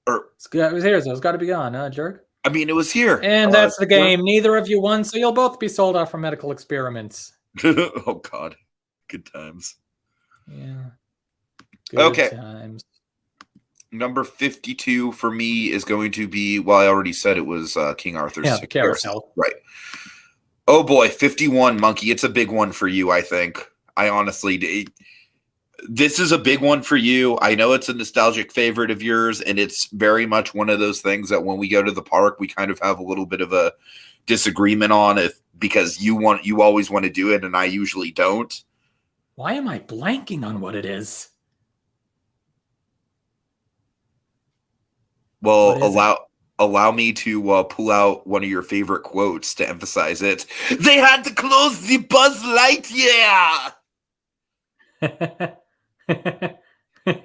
Or It was here, so it's got to be on, huh, jerk? I mean, it was here. And that's the game. Neither of you won, so you'll both be sold out for medical experiments. Oh God, good times. Yeah. Good times. Number 52 for me is going to be. Well, I already said it was King Arthur's Carousel. Right. Oh boy, 51 Monkey. It's a big one for you, I think. I honestly. This is a big one for you. I know it's a nostalgic favorite of yours, and it's very much one of those things that when we go to the park, we kind of have a little bit of a disagreement on it because you always want to do it, and I usually don't. Why am I blanking on what it is? Well, allow me to pull out one of your favorite quotes to emphasize it. They had to close the Buzz Lightyear.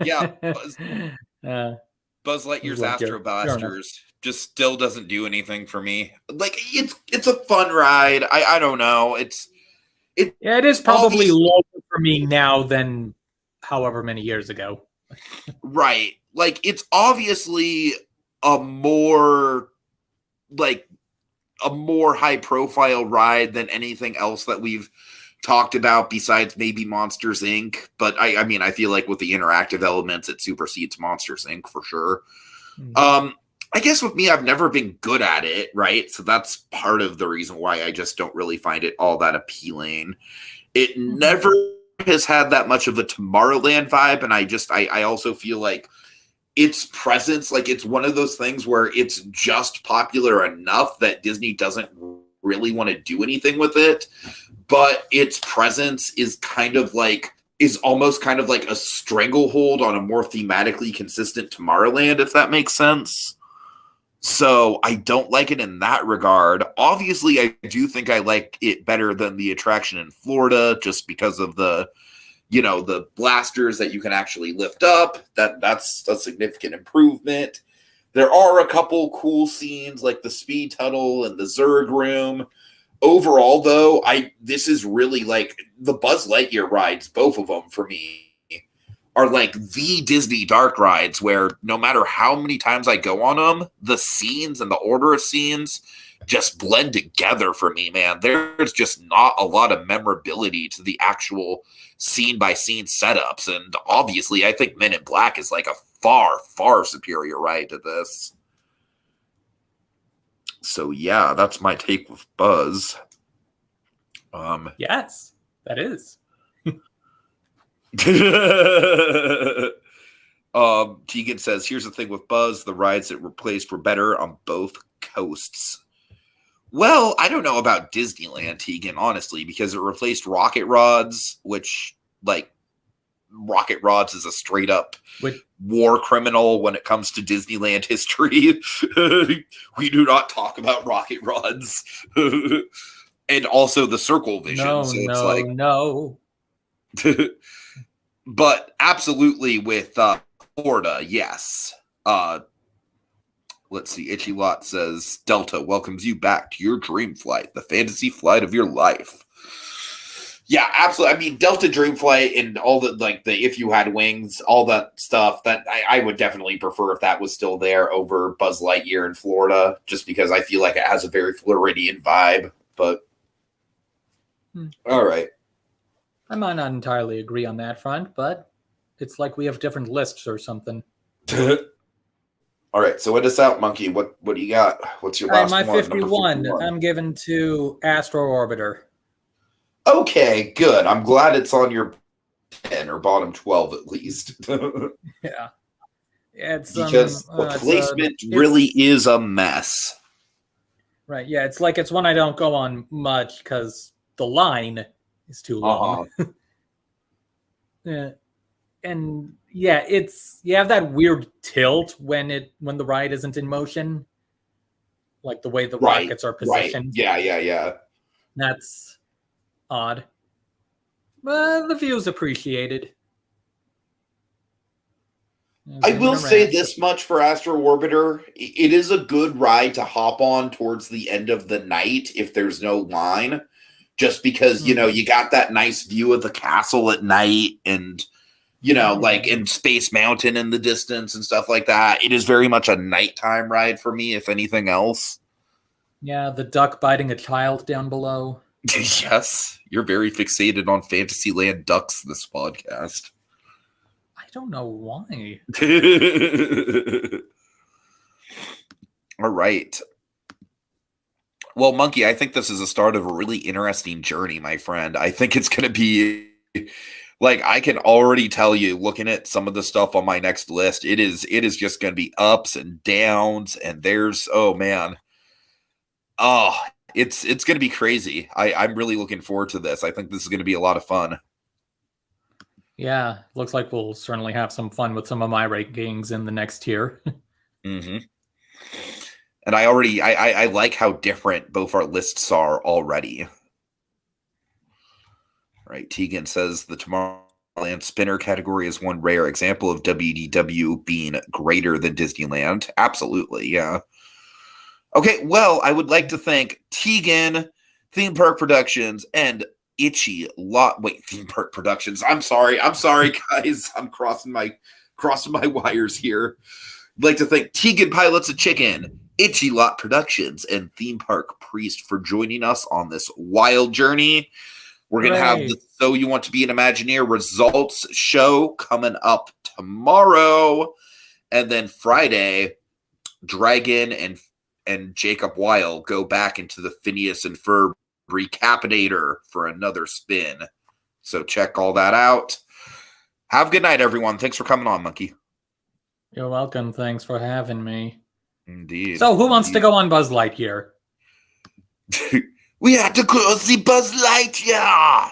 Yeah, Buzz Lightyear's Astro Blasters just still doesn't do anything for me. Like it's a fun ride. I don't know. It is probably lower for me now than however many years ago. Right. Like it's obviously a more high profile ride than anything else that we've talked about besides maybe Monsters Inc. But I mean, I feel like with the interactive elements, it supersedes Monsters Inc. for sure. Mm-hmm. I guess with me, I've never been good at it, right? So that's part of the reason why I just don't really find it all that appealing. It never has had that much of a Tomorrowland vibe, and I also feel like its presence, like it's one of those things where it's just popular enough that Disney doesn't really want to do anything with it, but its presence is almost kind of like a stranglehold on a more thematically consistent Tomorrowland, if that makes sense. So I don't like it in that regard. Obviously, I do think I like it better than the attraction in Florida just because of the blasters that you can actually lift up. That's a significant improvement. There are a couple cool scenes like the speed tunnel and the Zurg room. Overall, though, this is really like the Buzz Lightyear rides, both of them for me, are like the Disney dark rides where no matter how many times I go on them, the scenes and the order of scenes just blend together for me, man. There's just not a lot of memorability to the actual scene-by-scene setups. And obviously, I think Men in Black is like a far, far superior ride to this. So, yeah, that's my take with Buzz. Yes, that is. Tegan says, here's the thing with Buzz. The rides it replaced were better on both coasts. Well, I don't know about Disneyland, Tegan, honestly, because it replaced Rocket Rods, which, like, Rocket Rods is a straight-up war criminal when it comes to Disneyland history. We do not talk about Rocket Rods. And also the Circle Vision. No. But absolutely with Florida, yes. Let's see. Itchy Lot says, Delta welcomes you back to your dream flight, the fantasy flight of your life. Yeah, absolutely. I mean, Delta Dream Flight and all the, like, the If You Had Wings, all that stuff, that I would definitely prefer if that was still there over Buzz Lightyear in Florida, just because I feel like it has a very Floridian vibe. But, all right. I might not entirely agree on that front, but it's like we have different lists or something. All right, so what is out, Monkey? What do you got? What's your All right, last my one? Number 51, 51. I'm given to Astro Orbiter. Okay, good. I'm glad it's on your 10 or bottom 12 at least. Yeah. It's Because the placement really it's is a mess. right. Yeah, it's like it's one I don't go on much because the line is too long. Yeah. And yeah, you have that weird tilt when the ride isn't in motion, like the way the Right, rockets are right. positioned. Yeah. That's odd. But the view's appreciated. I will say Rats. this much for Astro Orbiter. It is a good ride to hop on towards the end of the night if there's no line. Just because, you got that nice view of the castle at night and, like in Space Mountain in the distance and stuff like that. It is very much a nighttime ride for me, if anything else. Yeah, the duck biting a child down below. Yes, you're very fixated on Fantasyland ducks this podcast. I don't know why. All right. Well, Monkey, I think this is the start of a really interesting journey, my friend. I think it's going to be like I can already tell you, looking at some of the stuff on my next list, it is just going to be ups and downs, and oh man, it's going to be crazy. I'm really looking forward to this. I think this is going to be a lot of fun. Yeah, looks like we'll certainly have some fun with some of my rankings in the next tier. Mm-hmm. And I like how different both our lists are already. Right, Tegan says the Tomorrowland spinner category is one rare example of WDW being greater than Disneyland. Absolutely, yeah. Okay, well, I would like to thank Tegan, Theme Park Productions, and Theme Park Productions. I'm sorry, guys. I'm crossing my wires here. I'd like to thank Tegan Pilots of Chicken, Itchy Lot Productions, and Theme Park Priest for joining us on this wild journey. We're going to have the So You Want to Be an Imagineer results show coming up tomorrow. And then Friday, Dragon and Jacob Weil go back into the Phineas and Ferb Recapitator for another spin. So check all that out. Have a good night, everyone. Thanks for coming on, Monkey. You're welcome. Thanks for having me. Indeed. So who wants to go on Buzz Lightyear? We have to go see Buzz Lightyear.